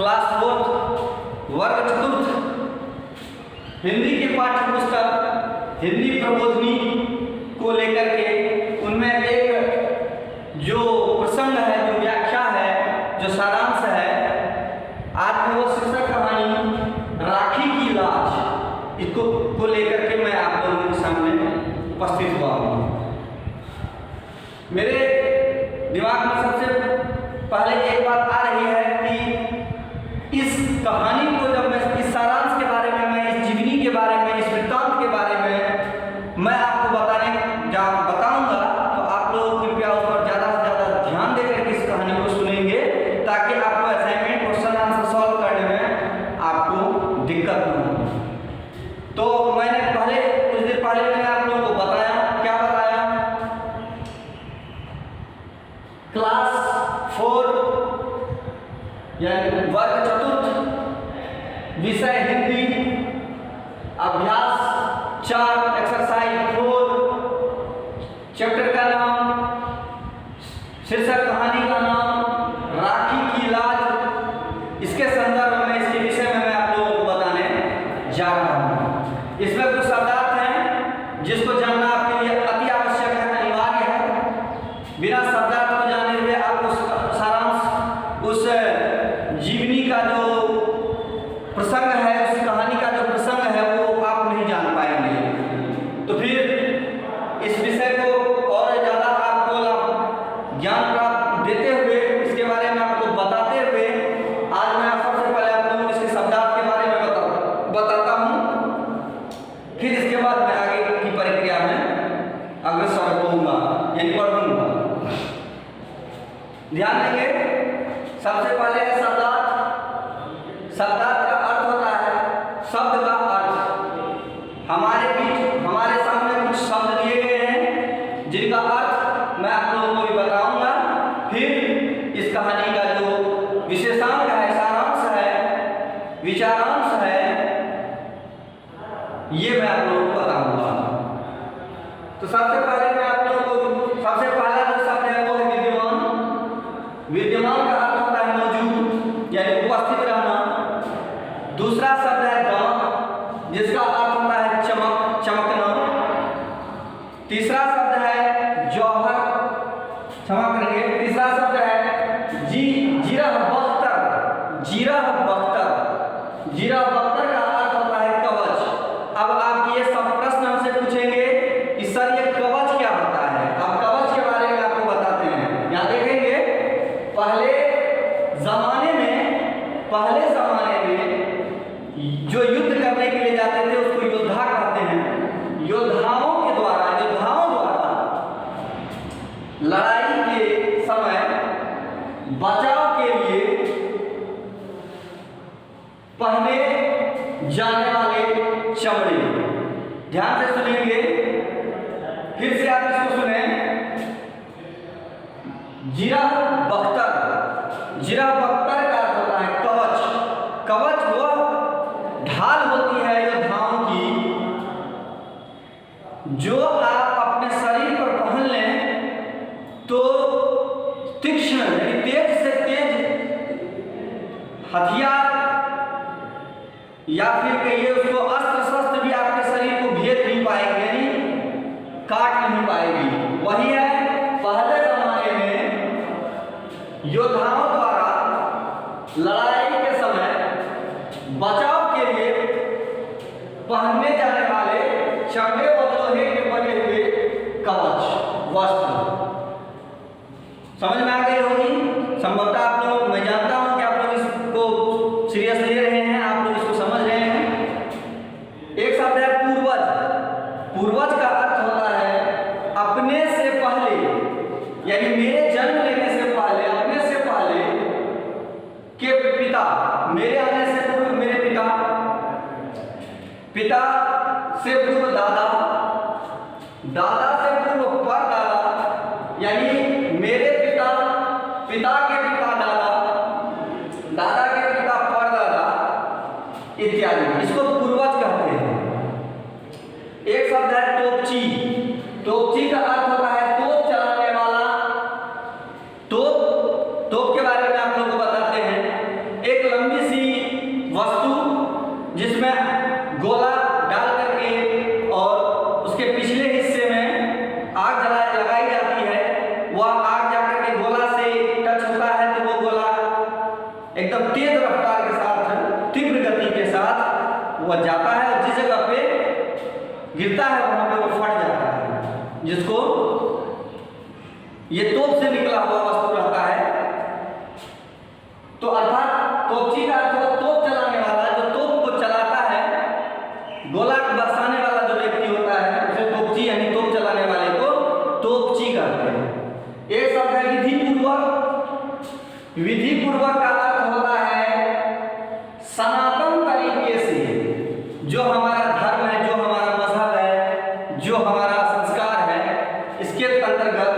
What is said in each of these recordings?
Class 4 वर्ग चतुर्थ हिंदी के पाठ्य पुस्तक हिंदी प्रबोधिनी को लेकर के उनमें एक जो प्रसंग है, जो व्याख्या है, जो सारांश है, आज में वो शीर्षक कहानी राखी की लाज इसको को लेकर के मैं आप लोगों के सामने उपस्थित हुआ हूँ। मेरे दिमाग में सबसे पहले एक बात आ रही है कि इस कहानी को जब मैं इस सारांश के बारे में, मैं इस जीवनी के बारे में, इस वृत्तांत के बारे में मैं आपको बताऊंगा तो आप लोग कृपया उस पर ज़्यादा से ज़्यादा ध्यान देकर के इस कहानी को सुनेंगे ताकि आपको असाइनमेंट क्वेश्चन आंसर सॉल्व करने में आपको दिक्कत न हो। तो मैंने कुछ देर पहले मैंने आप लोगों को बताया, क्या बताया, क्लास 4 यानी वर्ग चतुर्थ विषय हिंदी अभ्यास 4 एक्सरसाइज 4 चैप्टर का नाम, शीर्षक कहानी का नाम राखी की लाज। इसके संदर्भ में, इसके विषय में मैं आप लोगों को बताने जा रहा हूँ। इसमें कुछ शब्दार्थ हैं जिसको जानना आपके लिए अति आवश्यक है, अनिवार्य है। बिना शब्दार्थ को जाने हुए आप उस सारांश, उस जीवनी का जो प्रसंग है, उस कहानी का जो प्रसंग है वो आप नहीं जान पाएंगे। तो फिर इस विषय को और ज़्यादा आपको ज्ञान प्राप्त देते हुए, इसके बारे में आपको बताते हुए, आज मैं सबसे पहले आप लोगों को इसके शब्दार्थ के बारे में बताता हूँ। फिर इसके बाद मैं आगे की प्रक्रिया में अग्रसर होऊंगा यानी पढ़ूंगा। ध्यान देंगे, सबसे पहले है शब्दार्थ। शब्दार्थ का अर्थ होता है शब्द का अर्थ। हमारे सामने कुछ शब्द दिए गए हैं जिनका अर्थ मैं आप लोगों को भी बताऊंगा। फिर इस कहानी का जो विशेषांक है, सारांश है, विचारांश है, ये मैं आप लोगों को बताऊंगा। तो सबसे पहले मैं आप लोगों को, सबसे पहला जो शब्द है वो है विद्यमान। विद्यमान का अर्थ होता है मौजूद यानी उपस्थित रहना। दूसरा शब्द है दाम, जिसका अर्थ होता है चमक, चमकना। तीसरा शब्द है जौहर, क्षमा करेंगे। तीसरा शब्द है जीरह बख्तर। जीरह बख्तर, जीरह बख्तर का अर्थ होता है कवच। अब आप ये सब प्रश्न हमसे पूछेंगे कि सर ये कवच क्या होता है। अब कवच के बारे में आपको बताते हैं। यहाँ देखेंगे, पहले जमाने में जो युद्ध करने के लिए जाते थे उसको योद्धा कहते हैं। योद्धाओं द्वारा लड़ाई के समय बचाव के लिए पहने जाने वाले चमड़े। ध्यान से सुनेंगे, फिर से आप इसको सुने। जीरह बख्तर, जीरह बख्तर का अर्थ होता है कवच। कवच वह ढाल होती है योद्धाओं की जो आप अपने शरीर पर पहन लें तो तीक्ष्ण यानी तेज से तेज हथियार या फिर कहिए उसको अस्त्र शस्त्र भी आपके शरीर को भेद नहीं पाएंगे, यानी काट नहीं पाएगी। वही है पहले जमाने में योद्धाओं द्वारा लड़ाई के समय बचाव के लिए पहनने जाने वाले चमड़े और लोहे के बने हुए कवच, वस्त्र। समझ में आ गई होगी संभवतः आप लोग। मैं जानता हूं कि आप लोग इसको सीरियस ले रहे हैं, आप लोग इसको समझ रहे हैं। एक शब्द है पूर्वज। पूर्वज का अर्थ होता है अपने से पहले, यानी मेरे जन्म लेने से पहले, अपने से पहले के पिता, मेरे आने से पूर्व मेरे पिता, पिता से पूर्व दादा, दादा से पूर्व परदादा, यानी मेरे पिता, पिता के पिता दादा, दादा के पिता परदादा इत्यादि, इसको पूर्वज कहते हैं। एक शब्द है तोपची। तोपची का अर्थ होता है तोप चलाने वाला। तोप के बारे में आप लोगों को बताते हैं। एक लंबी वह आग जाकर के गोला से टच होता है तो वो गोला एकदम तेज रफ्तार के साथ, तीव्र गति के साथ वह जाता है और जिस जगह पे गिरता है वहां पे वो फट जाता है, जिसको ये तोप से निकला हुआ वस्तु रहता है। तो अर्थात तोपची का अर्थ है तोप चलाने वाला, जो तोप को चलाता है, गोला बरसाने वाला जो व्यक्ति होता है उसे तोपची यानी तोप चलाने वाले को तोपची कहते हैं। एक शब्द है विधिपूर्वक। विधिपूर्वक का अर्थ होता है सनातन तरीके से, जो हमारा धर्म है, जो हमारा मजहब है, जो हमारा संस्कार है, इसके अंतर्गत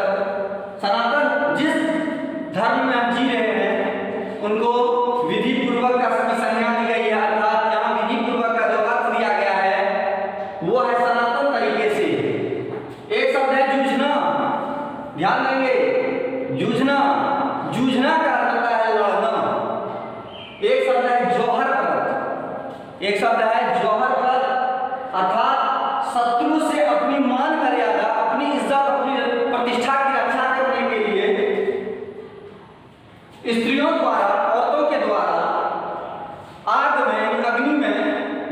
सनातन जिस धर्म में हम जी रहे हैं उनको विधि पूर्वक का संज्ञा दी गई है। अर्थात यहाँ विधि पूर्वक का जो अर्थ दिया गया है वो है सनातन तरीके से। एक शब्द है जूझना, ध्यान देंगे, जूझना। जूझना का अर्थ होता है लड़ना। एक शब्द है जौहरप्रद। एक शब्द है जौहरप्रद अर्थात शत्रु से अपनी मान मर्यादा, अपनी इज्जत, अपनी प्रतिष्ठा की रक्षा करने के लिए स्त्रियों द्वारा, औरतों के द्वारा आग में, अग्नि में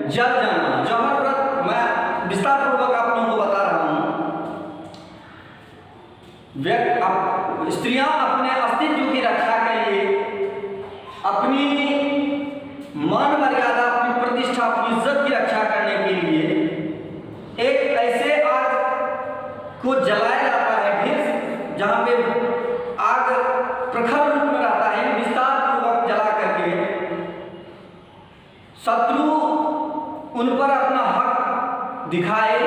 जल जाना। जौहरप्रद मैं विस्तार पूर्वक आप लोगों को बता रहा हूं। स्त्रियां अपने अस्तित्व की रक्षा के लिए, अपनी मान मर्यादा, अपनी प्रतिष्ठा, अपनी इज्जत की रक्षा करने के लिए एक ऐसे आग को जलाया जाता है फिर जहां पे आग प्रखर रूप में रहता है, विस्तार पूर्वक जला करके शत्रु उन पर अपना हक दिखाए,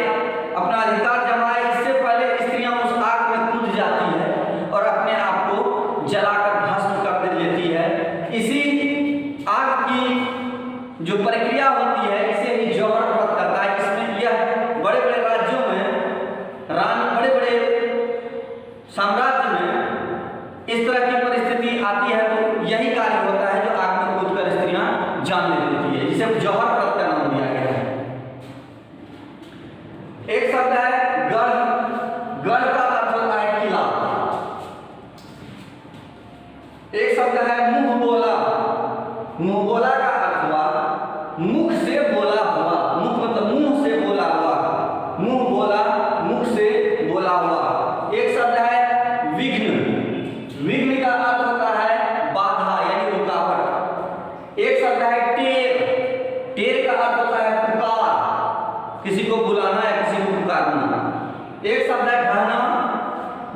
अपना अधिकार जमाए, इससे पहले स्त्रियां उस आग में कूद जाती है और अपने आप को जलाकर भस्म कर देती है। इसी आग की जो प्रक्रिया होती है इसे ही जौहरप्रद करता है। इसमें यह बड़े बड़े राज्यों में, बड़े बड़े साम्राज्य में इस तरह की परिस्थिति आती है तो यही कार्य होता है जो आग में कूदकर स्त्रियां जान ले लेती है, जिसे जौहरप्रद का नाम दिया गया है। एक शब्द है गढ़। गढ़ का अर्थ होता है किला। एक शब्द है मुंह बोला। मुंह बोला का अर्थ हुआ मुख से बोला हुआ। मुख मतलब मुंह से बोला हुआ, मुंह बोला, मुख से बोला हुआ। एक शब्द है विघ्न। विघ्न का अर्थ होता है बाधा यानी रुकावट। एक शब्द है टेर। टेर का अर्थ होता है पुकार, किसी को बुलाना या किसी को पुकारना। एक शब्द है ढाना।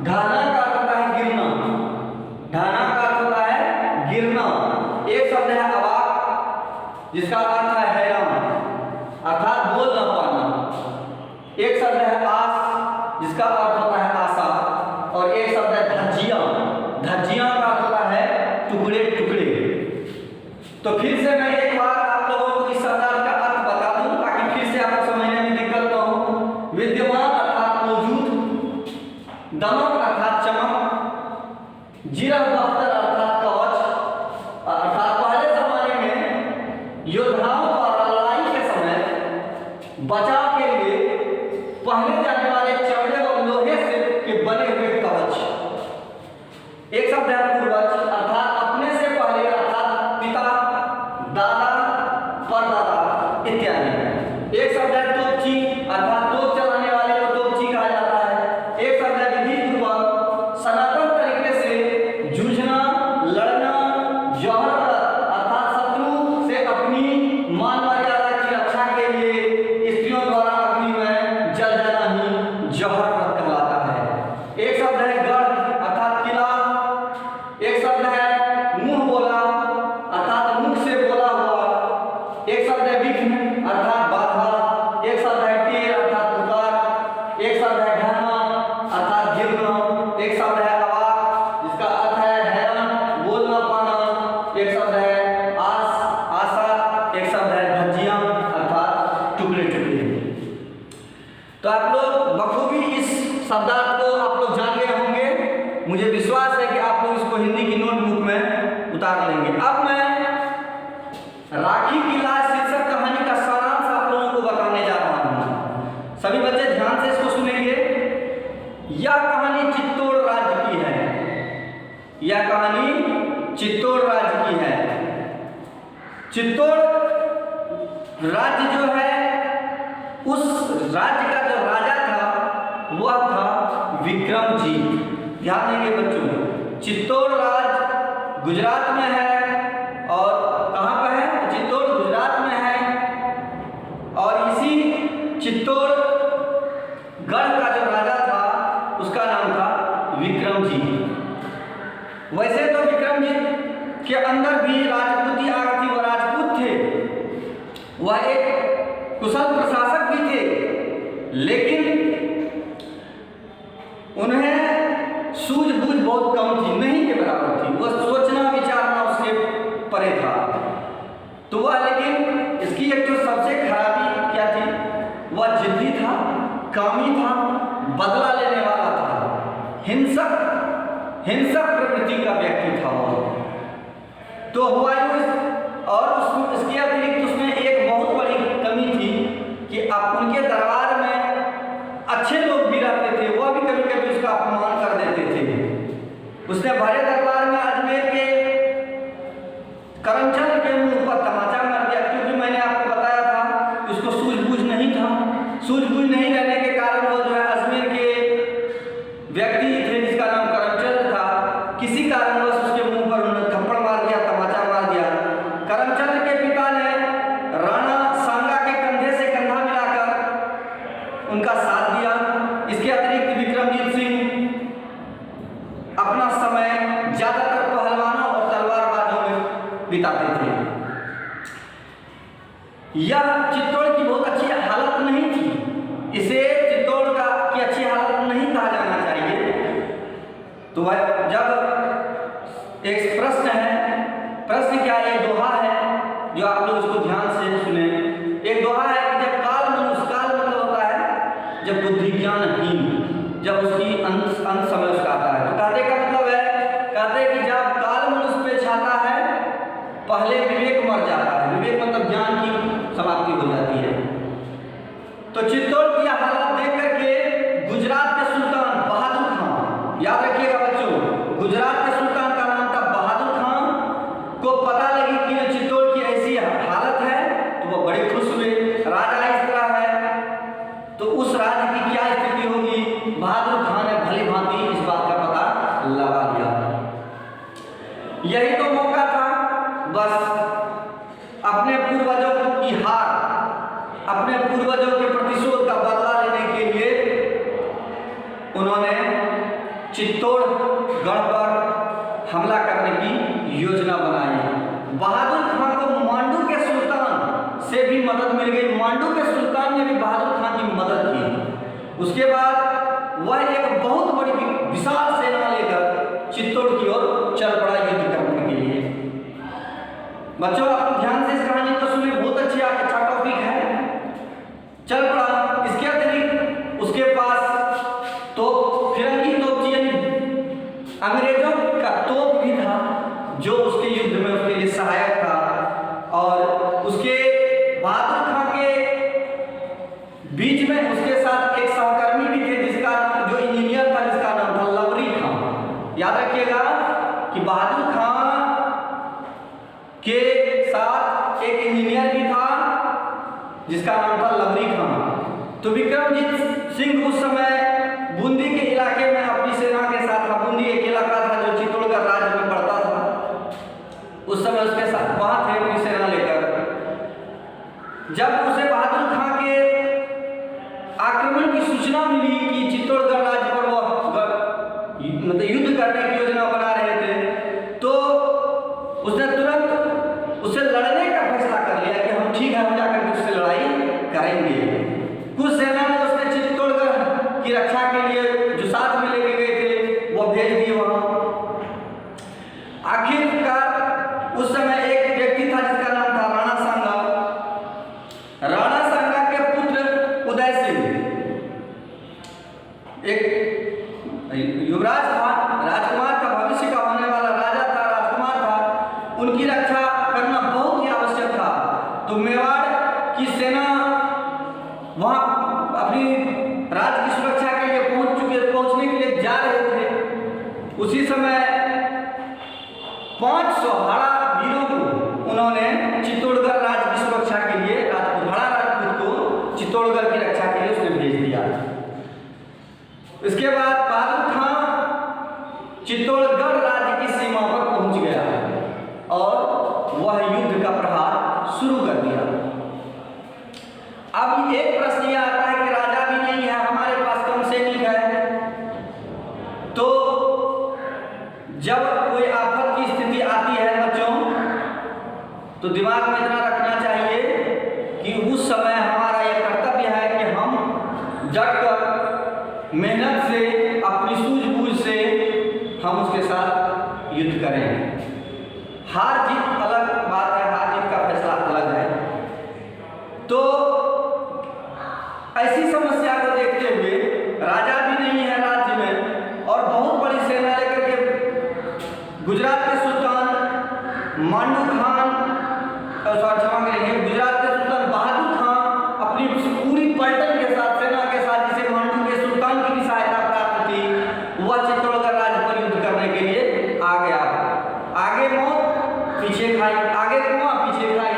ढाना का अर्थ होता है गिरना। ढाना का अर्थ होता है गिरना। एक शब्द है अवाक, जिसका अर्थ है हैरान अर्थात बोल न पाना। एक शब्द है आस, जिसका अर्थ होता है आशा। और एक शब्द है धज्जिया। धज्जिया का अर्थ होता है टुकड़े टुकड़े। तो फिर से मैं एक बार आप लोगों को इस शब्दार्थ का अर्थ बता दूं ताकि फिर से आपको समझने में दिक्कत न हो। विद्यमान अर्थात मौजूद, दमक अर्थात चमक, जिरह दफ्तर अर्थात कवच। अर्थात पहले जमाने में योद्धाओं द्वारा लड़ाई के समय बचाव के लिए पहने जाने वाले चमड़े और लोहे से के बने हुए कवच। एक शब्द है पूर्वज अर्थात अपने से पहले, अर्थात पिता, दादा, परदादा इत्यादि। एक शब्द है तोपची अर्थात तोप चलाने वाले को तोपची कहा जाता है। एक शब्द है विधिपूर्वक, सनातन तरीके से जूझना, लड़ना, जौहरप्रद अर्थात शत्रु से अपनी मान मर्यादा की रक्षा के लिए स्त्रियों द्वारा अग्नि में जल जाना ही जौहरप्रद कहलाता है। एक शब्द है गढ़ अर्थात किला। एक शब्द है मुंह बोला अर्थात मुख से बोला हुआ। एक शब्द है विघ्न अर्थात बाधा। एक शब्द है टेर अर्थात पुकार। एक शब्द है ढाना अर्थात गिरना। एक शब्द है अवाक, जिसका अर्थ है हैरान, बोल न पाना। एक शब्द है आस, आशा। एक शब्द है धज्जिया अर्थात टुकड़े टुकड़े। तो आप लोग बखूबी इस शब्दार्थ को आप लोग जान गए होंगे। मुझे विश्वास है कि आप लोग इसको हिंदी की नोटबुक में उतार लेंगे। अब मैं राखी की लाज शीर्षक कहानी का सारांश आप लोगों को बताने जा रहा हूं। सभी बच्चे ध्यान से इसको सुनेंगे। यह कहानी चित्तौड़ राज्य की है। यह कहानी चित्तौड़ राज्य की है। चित्तौड़ राज्य जो है, उस राज्य का जो राजा था वह था विक्रमजीत। ध्यान देंगे बच्चों, चित्तौड़ राज्य गुजरात में है। और कहाँ पर है? चित्तौड़ गुजरात में है। और इसी चित्तौड़ गढ़ का जो राजा था उसका नाम था विक्रमजीत। वैसे तो विक्रमजीत के अंदर भी राजपूती आग थी, वह राजपूत थे, वह एक कुशल प्रशासक भी थे, लेकिन उन्हें सूझबूझ बहुत कम थी, नहीं के बराबर थी। वह सोचना विचारना उसके परे था। तो वह, लेकिन इसकी एक जो सबसे खराबी क्या थी, वह जिद्दी था, कामी था, बदला लेने वाला था, हिंसक प्रवृत्ति का व्यक्ति था वो। तो हुआ और इसके अतिरिक्त उसमें एक बहुत बड़ी कमी थी कि अब उनके दरबार में अच्छे लोग भी रहते थे, वह भी कभी कभी उसका अपमान कर देते थे। उसने भरे दरबार में अजमेर के करमचंद के मुंह पर तमाचा मार दिया, क्योंकि मैंने आपको बताया था कि उसको सूझबूझ नहीं था। सूझबूझ नहीं रहने के कारण वो जो है अजमेर के व्यक्ति थे जिसका नाम करमचंद था, किसी कारणवश उसके मुंह पर उन्होंने थप्पड़ मार दिया, तमाचा मार दिया। करमचंद के पिता ने राणा सांगा के कंधे से कंधा मिलाकर उनका साथ दिया। इसके अतिरिक्त विक्रमजीत सिंह अपना समय ज्यादातर पहलवानों और तलवारबाजों में बिताते थे। यह चित्तौड़ की बहुत अच्छी हालत नहीं थी, इसे चित्तौड़ की अच्छी हालत नहीं कहा जाना चाहिए। तो जब एक प्रश्न है, प्रश्न क्या है, दोहा है, जो आप लोग उसको ध्यान से सुने। एक दोहा है कि जब काल मतलब होता है जब बुद्धि ज्ञानहीन, जब उसकी अंत समय उसका आता है। तो कहते का मतलब है, कहते हैं कि जब काल मनुष्य पे छाता है पहले विवेक मर जाता है। विवेक मतलब ज्ञान की समाप्ति हो जाती है। तो चित्तौड़ की हालत देख करके गुजरात के सुल्तान बहादुर खान, याद रखिएगा बच्चों, गुजरात के सुल्तान का नाम था बहादुर खान, को पता लगी कि चित्तौड़ की ऐसी हालत है, तो वो बड़े खुश हुए। राजा इस तरह है तो उस राज्य की क्या स्थिति होगी, बहादुर खान ने भली भांति इस बात का पता लगा लिया। यही तो मौका था बस अपने पूर्वजों की हार, अपने पूर्वजों के प्रतिशोध का बदला लेने के लिए उन्होंने चित्तौड़ गढ़ पर हमला करने की योजना बनाई। बहादुर खान को मांडू के सुल्तान से भी मदद मिल गई। मांडू के सुल्तान ने भी बहादुर खान की मदद की। उसके बाद वह एक बहुत बड़ी विशाल सेना लेकर चित्तौड़ की ओर चल पड़ा युद्ध करने के लिए। बच्चों आप ध्यान से इस कहानी को सुने, बहुत अच्छा टॉपिक है। चल पड़ा। इसके अतिरिक्त उसके पास तोप, फिरंगी तोप यानी अंग्रेजों का तोप भी था, जो उसके युद्ध में उसके लिए सहायक था। और उसके बहादुर खान के बीच में उसके साथ एक सहकर्मी भी थे जिसका जो इंजीनियर था, जिसका नाम था लवरी खान। याद रखिएगा कि बहादुर खान के साथ एक इंजीनियर भी था जिसका नाम था लवरी खान। तो विक्रमजीत सिंह उस समय बूंदी के इलाके में अपनी सेना के साथ था। बूंदी एक इलाका था जो चित्तौड़गढ़ राज्य में पड़ता था। उस समय उसके साथ वहां थे अपनी सेना लेकर। जब उसे बहादुर खान के आक्रमण की सूचना मिली कि चित्तौड़गढ़ राज्य पर वो मतलब युद्ध करने की योजना बना रहे थे, तो उसने तुरंत उससे लड़ने का फैसला कर लिया कि हम ठीक है, हम जाकर उससे लड़ाई करेंगे। कुछ सेना ने उसने चित्तौड़गढ़ की रक्षा के लिए जो साथ में लेके गए थे वो भेज दिए वहां। आखिरकार उस समय एक व्यक्ति था जिसका नाम था राणा सांगा। राणा सांगा के पुत्र उदय सिंह एक युवराज था, राजकुमार का भविष्य का होने वाला राजा था, राजकुमार था। उनकी रक्षा करना बहुत ही आवश्यक था। तो मेवाड़ की सेना वहां अपनी राज्य की सुरक्षा के लिए पहुंचने के लिए जा रहे थे। उसी समय 500 हाड़ा वीरों को उन्होंने चित्तौड़गढ़ राज्य की सुरक्षा के लिए हाड़ा राजपूत को चित्तौड़गढ़ की रक्षा के लिए उसने भेज दिया। इसके बाद बहादुर खां चित्तौड़गढ़ राज्य की सीमा पर पहुंच गया और वह युद्ध का प्रहार शुरू कर दिया। अब एक प्रश्न यह आता है कि राजा भी नहीं है, हमारे पास कम सैनिक है, तो जब कोई आफत की स्थिति आती है बच्चों, तो दिमाग में इतना रखना चाहिए कि उस समय हमारा यह कर्तव्य है कि हम डटकर मेहनत से, अपनी सूझबूझ से हम उसके साथ युद्ध करें। हार जीत अलग बात है, हार जीत का फैसला अलग है। तो ऐसी समस्या को देखते हुए राजा भी नहीं है राज्य में और बहुत बड़ी सेना लेकर के गुजरात के सुल्तान मांडू खान, क्षमा करेंगे, गुजरात के सुल्तान बहादुर खान अपनी पूरी पलटन के साथ, सेना के साथ, जिसे मांडू के सुल्तान की भी सहायता प्राप्त थी, वह चित्तौड़गढ़ राज्य पर युद्ध करने के लिए आ गया। आगे मौत पीछे खाई, आगे कुआं पीछे खाई।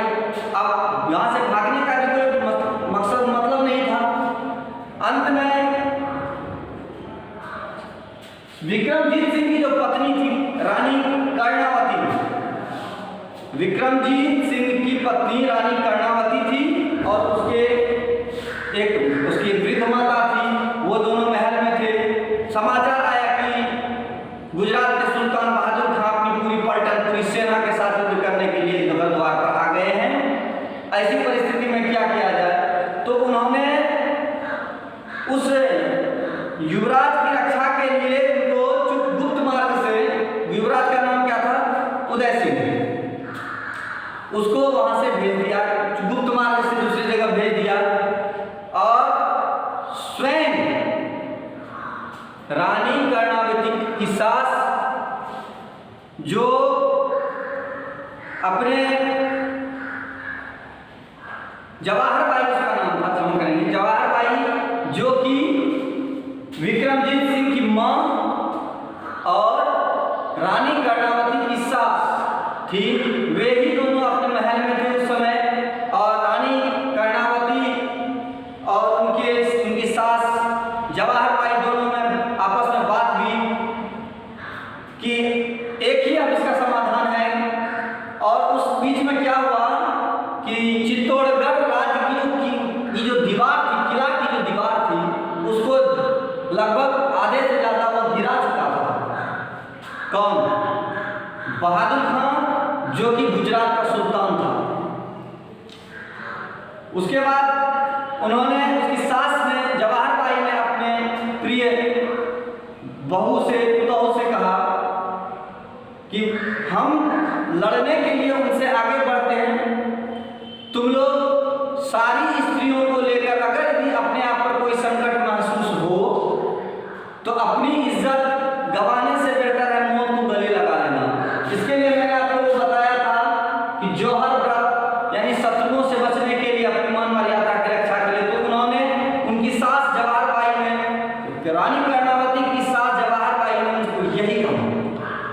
अब यहाँ से भागने का भी कोई मकसद मतलब नहीं था। अंत में विक्रमजीत सिंह की जो पत्नी थी रानी कर्णावती, विक्रमजीत सिंह की पत्नी रानी कर्णावती थी और उसकी वृद्ध माता थी, वो दोनों महल में थे। समाचार आया कि गुजरात के सुल्तान बहादुर खां अपनी पूरी पलटन, पूरी सेना के साथ युद्ध करने के लिए नगर द्वार पर आ गए हैं। ऐसी परिस्थिति में क्या किया जाए, तो उन्होंने उस युवराज की रक्षा के लिए उनको गुप्त मार्ग से, युवराज का नाम क्या था, उदय सिंह, उसको वहां से भेज दिया, गुप्त मार्ग से दूसरी जगह भेज दिया और स्वयं रानी कर्णावती की सास, जो अपने जवाहर बाई उसका नाम था, हम करेंगे जवाहर बाई, जो कि विक्रमजीत सिंह की मां और रानी कर्णावती की सास थी, वे ही दोनों अपने महल में थे उस समय। और रानी कर्णावती और उनकी सास जवाहर बाई दोनों में आपस में बात हुई कि एक ही अब इसका समाधान है। और उस बीच में क्या हुआ कि चित्तौड़गढ़ राज्य की जो दीवार थी, किला की जो दीवार थी, उसको लगभग आधे से ज्यादा वो गिरा चुका था। कौन? बहादुर खां, जो कि गुजरात का सुल्तान था। उसके बाद उन्होंने, उसकी सास ने, जवाहर बाई ने अपने प्रिय बहू से, पुतोहू से कहा कि हम लड़ने के लिए उनसे आगे बढ़ते हैं, तुम लोग सारी स्त्रियों को लेकर अगर भी अपने आप पर कोई संकट महसूस हो तो अपनी इज्जत गंवाने से बेहतर है मौत को गले लगा लेना। इसके लिए मैंने आपको बताया था कि जौहर व्रत, यानी शत्रुओं से बचने के लिए, अपनी मान मर्यादा की रक्षा के लिए, तो उन्होंने, उनकी सास जवाहर बाई ने, रानी कर्णावती की सास जवाहर बाई ने उनको यही कहा।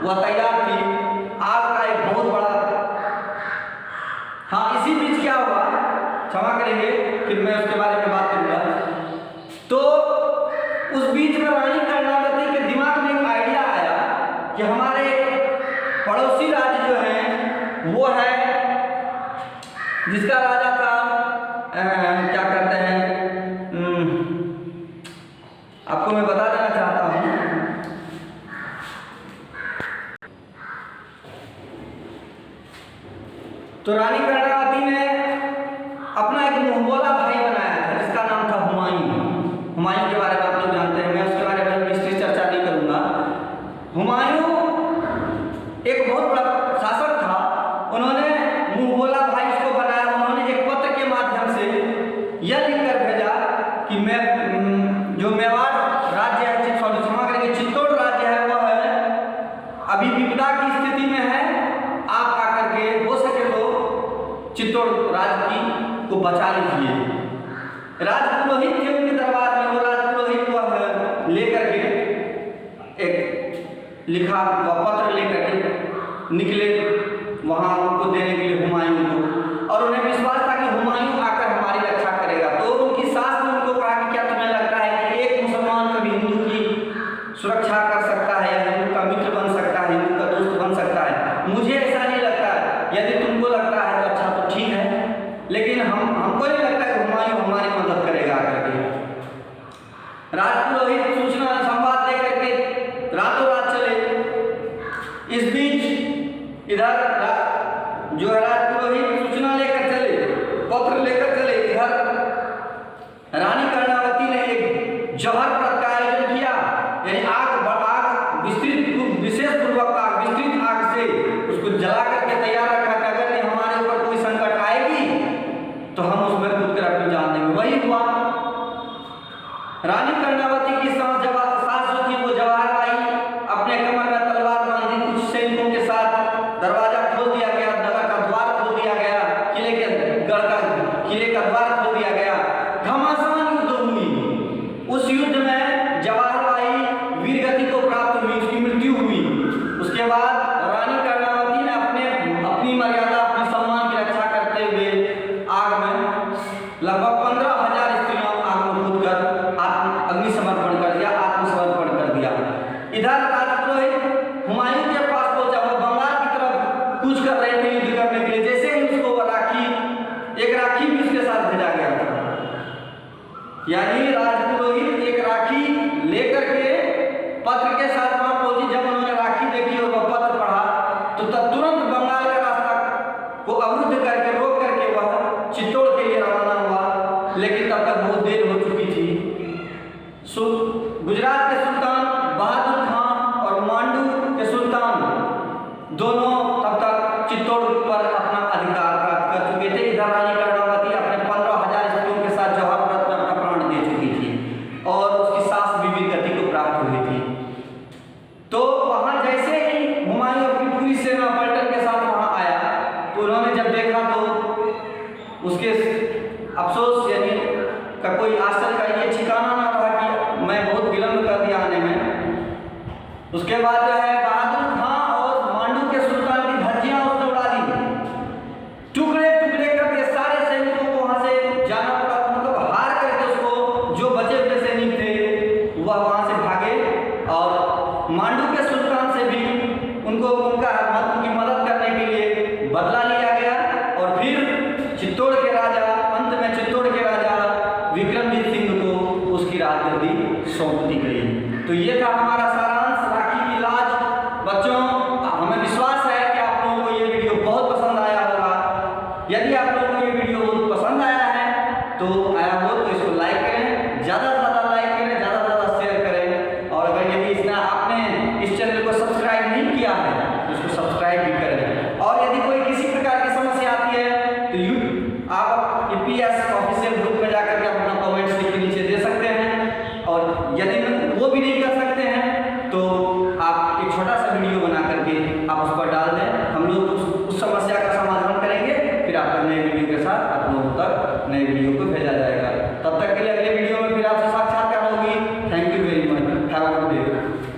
वह तैयार थी। आग का एक बहुत बड़ा, हाँ, इसी बीच क्या हुआ, क्षमा करेंगे, फिर मैं उसके बारे में बात करूंगा। तो उस बीच में रानी कर्णावती के दिमाग में एक आइडिया आया कि हमारे पड़ोसी राज्य जो है वो है, जिसका राजा था, क्या कहते हैं, आपको मैं बता देना चाहता हूं। तो रानी कर्णावती ने अपना एक मुंहबोला भाई बनाया था, जिसका नाम था हुमायूं। हुमायूं के बारे में आप लोग जानते हैं, मैं उसके बारे में विस्तृत चर्चा नहीं करूंगा। हुमायूं एक बहुत बड़ा शासक था। उन्होंने मुंहबोला भाई उसको बनाया। उन्होंने एक पत्र के माध्यम से यह लिखकर भेजा कि मैं, जो मेवाड़ राज्य है, क्षमा करेंगे, चित्तौड़ राज्य है, वह है अभी विपदा की स्थिति में है। आप आकर के हो सके तो चित्तौड़ राज्य की को बचा लीजिए। राजपुरोहित थे उनके दरबार में, वो राजपुरोहित वह लेकर के एक लिखा हुआ पत्र लेकर के निकले वहाँ उनको देने के लिए हुमायूं को, और उन्हें विश्वास था कि हुमायूं आकर हमारी रक्षा करेगा। तो उनकी सास ने उनको कहा कि क्या तुम्हें लगता है कि एक मुसलमान कभी हिंदू की सुरक्षा कर सकता है, या हिंदू का मित्र बन सकता है, हिंदू का दोस्त बन सकता है? मुझे ऐसा नहीं लगता। यदि तुमको लगता है तो अच्छा, तो ठीक है, लेकिन हमको नहीं लगता कि हुमायूं हमारी मदद करेगा करके। राजपुरोहित सूचना संवाद लेकर के रातों रात चले। इस बीच इधर जो है राजपुरोहित सूचना लेकर चले, पत्र लेकर चले। इधर रानी कर्णावती ने एक जौहर व्रत का आयोजन किया, यानी आग विस्तृत विशेष पूर्वक आग विस्तृत आग से उसको जला करके तैयार रखा कि अगर हमारे ऊपर कोई संकट आएगी तो हम उसमें कूद कर अपनी जान देंगे। वही हुआ। रानी कर्णावती की सास जो थी वो जवाहर बाई अपने कमर में तलवार बांधी, कुछ सैनिकों के साथ दरवाजा खोल दिया गया, नगर का द्वार खोल दिया गया, किले का द्वार खोल दिया गया। घमासान युद्ध हुई। उस युद्ध में जवाहर बाई वीरगति को प्राप्त हुई, उसकी मृत्यु हुई। उसके बाद रानी कर्णावती ने अपनी मर्यादा, अपने सम्मान की रक्षा करते हुए आग में लगभग 15,000 स्त्रियों आग में कूदकर अग्निसमर्पण कर दिया, आत्मसमर्पण कर दिया। इधर राजपुरोहित हुमायूं के पास पहुंचा, वो बंगाल की तरफ कूच कर रहे थे युद्ध करने के लिए। जैसे ही उसको एक राखी भी उसके साथ भेजा गया था, यानी राजपुरोहित एक राखी लेकर के पत्र के साथ वहां पहुंची। जब उन्होंने राखी देखी और वह पत्र पढ़ा तो तुरंत बंगाल का रास्ता को अवरुद्ध करके रोक करके वह चित्तौड़ के लिए रवाना हुआ, लेकिन तब तक बहुत देर हो चुकी थी। गुजरात के सुल्तान बहादुर खां और मांडू के सुल्तान दोनों तब तक चित्तौड़ पर अपना अधिकार प्राप्त कर चुके थे। इधर रानी कर्णावती अपने 15,000 स्त्रियों के साथ जौहर व्रत में अपना प्राण दे चुकी थी और उसकी सास भी वीरगति को प्राप्त हुई थी। तो वहां जैसे ही हुमायूं अपनी पूरी सेना पलटन के साथ वहां आया तो उन्होंने जब देखा तो उसके अफसोस यानी का कोई आश्चर्य का ये ठिकाना ना रहा कि मैं बहुत विलंब कर दिया आने में। उसके बाद जो है बहादुर खां और मांडू के सुल्तान की धज्जियां उसने उड़ा दी, टुकड़े टुकड़े करके सारे सैनिकों को वहां से जाना पड़ा। मतलब हार करके उसको जो बचे हुए सैनिक थे वह वहां से भागे, और मांडू के सुल्तान से भी उनकी मदद करने के लिए बदला लिया गया। और फिर चित्तौड़ के राजा, अंत में चित्तौड़ के राजा विक्रमजीत सिंह को उसकी राजगद्दी सौंप दी गई। तो ये था हमारा सारांश राखी की लाज। बच्चों, हमें विश्वास है कि आप लोगों को ये वीडियो बहुत पसंद आया होगा। यदि आप लोगों को ये वीडियो बहुत पसंद आया है तो इसको लाइक करें, ज़्यादा से ज़्यादा लाइक करें, ज़्यादा से ज़्यादा शेयर करें। और अगर यदि आपने इस चैनल को सब्सक्राइब नहीं किया है तो इसको सब्सक्राइब भी करें। और यदि कोई किसी प्रकार की समस्या आती है तो आप EPS ऑफिशियल ग्रुप में जाकर के अपना कमेंट्स लिख के नीचे दे सकते हैं। और यदि वो भी नहीं कर सकते हैं तो आप एक छोटा सा वीडियो बना करके आप उस पर डाल दें, हम लोग उस समस्या का समाधान करेंगे। फिर आपका नए वीडियो के साथ आप लोगों तक नए वीडियो